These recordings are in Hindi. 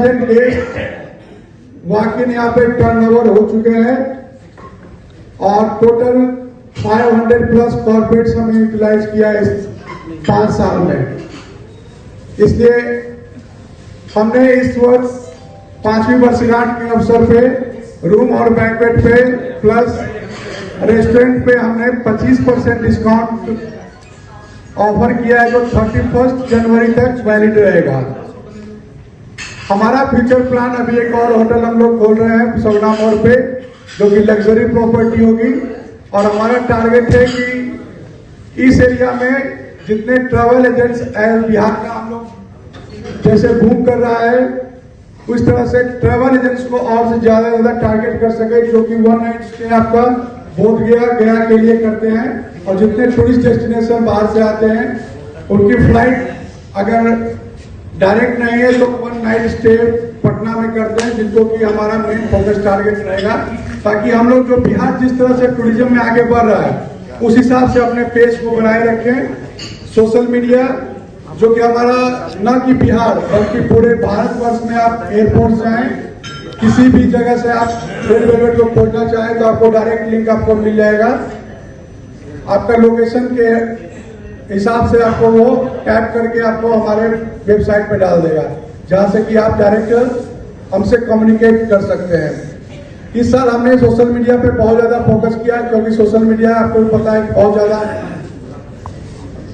30,000 गेस्ट वाकई यहाँ पे टर्नओवर हो चुके हैं और टोटल 500 प्लस कॉर्पोरेट्स हमने यूटिलाइज किया है इस 5 साल में। इसलिए हमने इस वर्ष 5वीं वर्षगांठ के अवसर पे रूम और बैंक्वेट पे प्लस रेस्टोरेंट पे हमने 25% डिस्काउंट ऑफर किया है जो 31 जनवरी तक वैलिड रहेगा। हमारा फ्यूचर प्लान अभी एक और होटल हम लोग खोल रहे हैं सगुना मोड़ पे जो कि लग्जरी प्रॉपर्टी होगी और हमारा टारगेट है कि इस एरिया में जितने ट्रैवल एजेंट्स बिहार का हम लोग जैसे बूम कर रहा है उस तरह से ट्रैवल एजेंट्स को और से ज्यादा टारगेट कर सके जो कि 1 नाइट स्टे आपका बोधगया गया के लिए करते हैं और जितने टूरिस्ट डेस्टिनेशन बाहर से आते हैं उनकी फ्लाइट अगर डायरेक्ट नहीं है तो 1 नाइट स्टे पटना में करते हैं जिनको कि हमारा मेन फोकस टारगेट रहेगा ताकि हम लोग जो बिहार जिस तरह से टूरिज्म में आगे बढ़ रहा है उस हिसाब से अपने पेज को बनाए रखें। सोशल मीडिया जो कि हमारा न कि बिहार बल्कि पूरे भारतवर्ष में आप एयरपोर्ट से आए किसी भी जगह से आप रेड वेलवेट को खोजना चाहें तो आपको डायरेक्ट लिंक आपको मिल जाएगा। आपका लोकेशन के हिसाब से आपको वो टैप करके आपको हमारे वेबसाइट पे डाल देगा जहां से कि आप डायरेक्ट हमसे कम्युनिकेट कर सकते हैं। इस साल हमने सोशल मीडिया पे बहुत ज्यादा फोकस किया क्योंकि सोशल मीडिया आपको पता है बहुत ज्यादा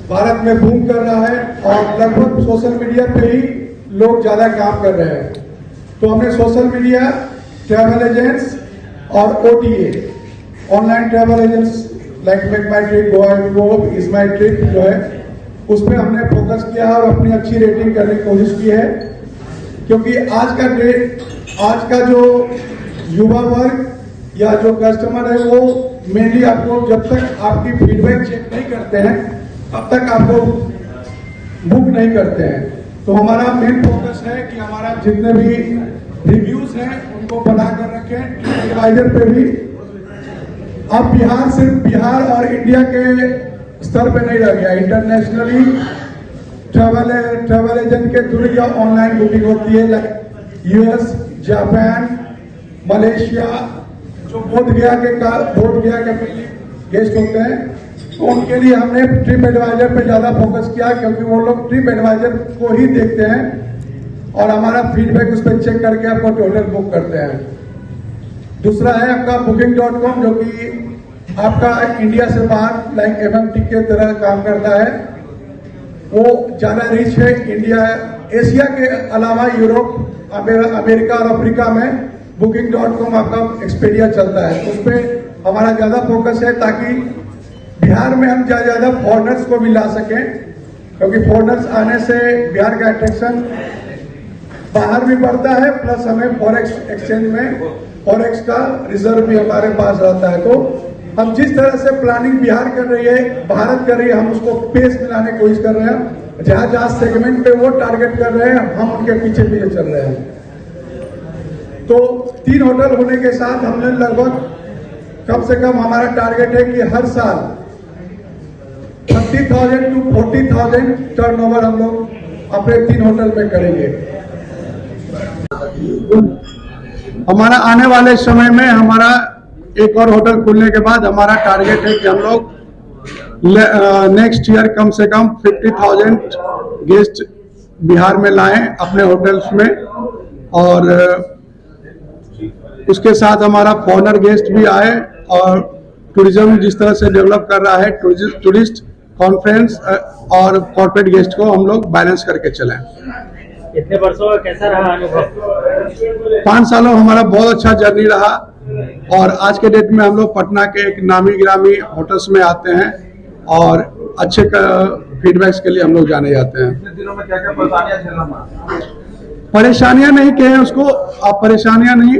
भारत में बूम कर रहा है और लगभग सोशल मीडिया पे ही लोग ज्यादा काम कर रहे हैं। तो हमने सोशल मीडिया, ट्रैवल एजेंट्स और OTA online travel agents like make my trip, go is my trip जो है उस पर हमने फोकस किया और अपनी अच्छी रेटिंग करने की कोशिश की है क्योंकि आज का जो युवा वर्ग या जो कस्टमर है वो मेनली आपको जब तक आपकी फीडबैक चेक नहीं करते हैं तब तक आपको बुक नहीं करते हैं। तो हमारा मेन फोकस है कि हमारा जितने भी रिव्यूज हैं उनको बना कर रखें एडवाइजर पे भी। अब बिहार सिर्फ बिहार और इंडिया के स्तर पे नहीं रह गया, इंटरनेशनली ट्रैवल एजेंट के थ्रू या ऑनलाइन बुकिंग होती है लाइक US, जापान, मलेशिया जो बोधगया के गेस्ट होते हैं तो उनके लिए हमने ट्रिप एडवाइजर पे ज्यादा फोकस किया क्योंकि वो लोग ट्रिप एडवाइजर को ही देखते हैं और हमारा फीडबैक उस पर चेक करके आपको होटल बुक करते हैं। दूसरा है आपका booking.com जो कि आपका इंडिया से बाहर लाइक MMT के तरह काम करता है। वो ज्यादा रिच है इंडिया एशिया के अलावा यूरोप, अमेरिका और अफ्रीका में booking.com आपका एक्सपीडिया चलता है। उस पर हमारा ज्यादा फोकस है ताकि बिहार में हम ज्यादा फॉरेनर्स को भी ला सकें क्योंकि फॉरेनर्स आने से बिहार का अट्रैक्शन बाहर भी बढ़ता है प्लस हमें फॉरेक्स एक्सचेंज में फॉरेक्स का रिजर्व भी हमारे पास रहता है। तो हम जिस तरह से प्लानिंग बिहार कर रही है, भारत कर रही है, हम उसको पेस में लाने की कोशिश कर रहे हैं। जहां सेगमेंट पे वो टारगेट कर रहे हैं हम उनके पीछे चल रहे हैं। तो 3 होटल होने के साथ हमने लगभग कम से कम हमारा टारगेट है कि हर साल 30,000 to 40,000 टर्नओवर हम लोग अपने 3 होटल में करेंगे। हमारा आने वाले समय में हमारा एक और होटल खुलने के बाद हमारा टारगेट है कि हम लोग नेक्स्ट ईयर कम से कम 50,000 गेस्ट बिहार में लाएं अपने होटल्स में और उसके साथ हमारा फॉरेनर गेस्ट भी आए और टूरिज्म जिस तरह से डेवलप कर रहा है टूरिस्ट कॉन्फ्रेंस और कॉर्पोरेट गेस्ट को हम लोग बैलेंस करके चलें। इतने वर्षों का कैसा रहा अनुभव? 5 सालों हमारा बहुत अच्छा जर्नी रहा और आज के डेट में हम लोग पटना के एक नामी गिरामी होटल्स में आते हैं और अच्छे फीडबैक्स के लिए हम लोग जाने जाते हैं। इतने दिनों में क्या-क्या परेशानियां झेलना? परेशानियां नहीं कहें उसको, आप परेशानियां नहीं,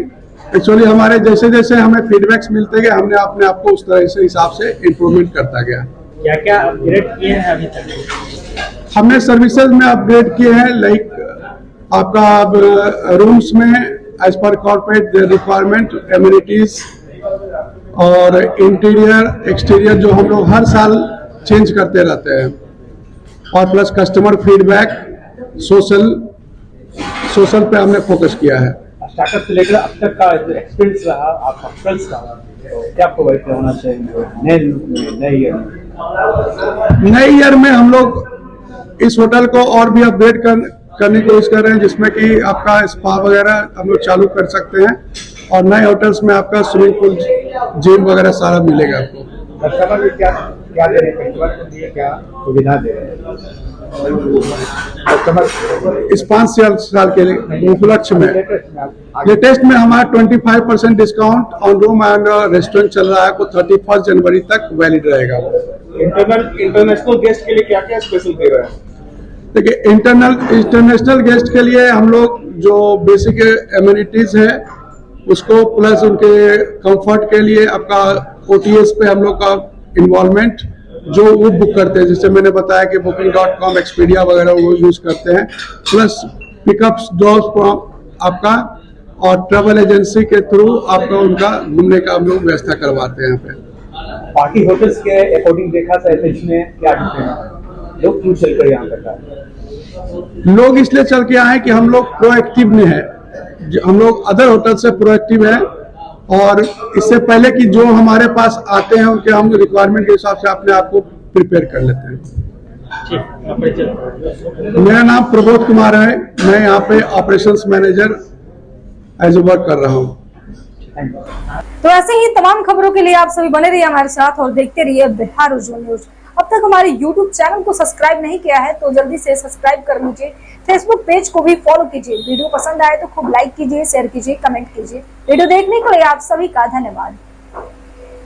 एक्चुअली हमारे जैसे जैसे हमें फीडबैक्स मिलते गए हमने अपने आप को उस तरह से हिसाब से इम्प्रूवमेंट करता गया। क्या क्या अपग्रेड किए हैं अभी तक? हमने सर्विसेज में अपग्रेड किए हैं लाइक आपका रूम्स में as per corporate requirement, amenities और इंटीरियर एक्सटीरियर जो हम लोग हर साल चेंज करते रहते हैं और plus customer feedback, social social पे हमने फोकस किया है। स्टार्टअप से लेकर अब तक का जो एक्सपीरियंस रहा आपका फ्रेंड्स का, तो क्या प्रोवाइड होना चाहिए नए ईयर में हम लोग इस होटल को और भी अपग्रेड करने की कोशिश कर रहे हैं, जिसमें कि आपका स्पा वगैरह हम लोग चालू कर सकते हैं और नए होटल्स में आपका स्विमिंग पूल, जिम वगैरह सारा मिलेगा आपको। कस्टमर क्या क्या दे रहे हैं, कस्टमर के लिए क्या सुविधा दे रहे हैं कस्टमर इस 5 साल के लिए उपलक्ष्य में लेटेस्ट में हमारा 25% discount on room and restaurant चल रहा है, को 31 जनवरी तक वैलिड रहेगा। इंटरनेशनल गेस्ट के लिए क्या क्या स्पेशल दे रहे हैं? देखिए, इंटरनेशनल गेस्ट के लिए हम लोग जो बेसिक एमिनिटीज है उसको, प्लस उनके कंफर्ट के लिए आपका OTS पे हम लोग का इन्वॉल्वमेंट जो वो बुक करते हैं, जैसे मैंने बताया कि booking.com, एक्सपीडिया वगैरह वो यूज करते हैं, प्लस पिकअप्स ड्रॉप्स आपका और ट्रैवल एजेंसी के थ्रू आपका उनका घूमने का हम लोग व्यवस्था करवाते हैं यहाँ पे। पार्टी होटल्स के अकॉर्डिंग देखा था इसमें क्या लोग क्यों चल कर यहाँ तक आए? लोग इसलिए चल के आए कि हम लोग प्रोएक्टिव में है, हम लोग अदर होटल से प्रोएक्टिव है और इससे पहले कि जो हमारे पास आते हैं उनके हम रिक्वायरमेंट के हिसाब से अपने आप को प्रिपेयर कर लेते हैं। मेरा नाम प्रबोध कुमार है, मैं यहाँ पे operations manager as a work कर रहा हूँ। तो ऐसे ही तमाम खबरों के लिए आप सभी बने रहिए हमारे साथ और देखते रहिए बिहार उज्ज्वल न्यूज। अब तक हमारे YouTube चैनल को सब्सक्राइब नहीं किया है तो जल्दी से सब्सक्राइब कर लीजिए। फेसबुक पेज को भी फॉलो कीजिए। वीडियो पसंद आए तो खूब लाइक कीजिए, शेयर कीजिए, कमेंट कीजिए। वीडियो देखने के लिए आप सभी का धन्यवाद।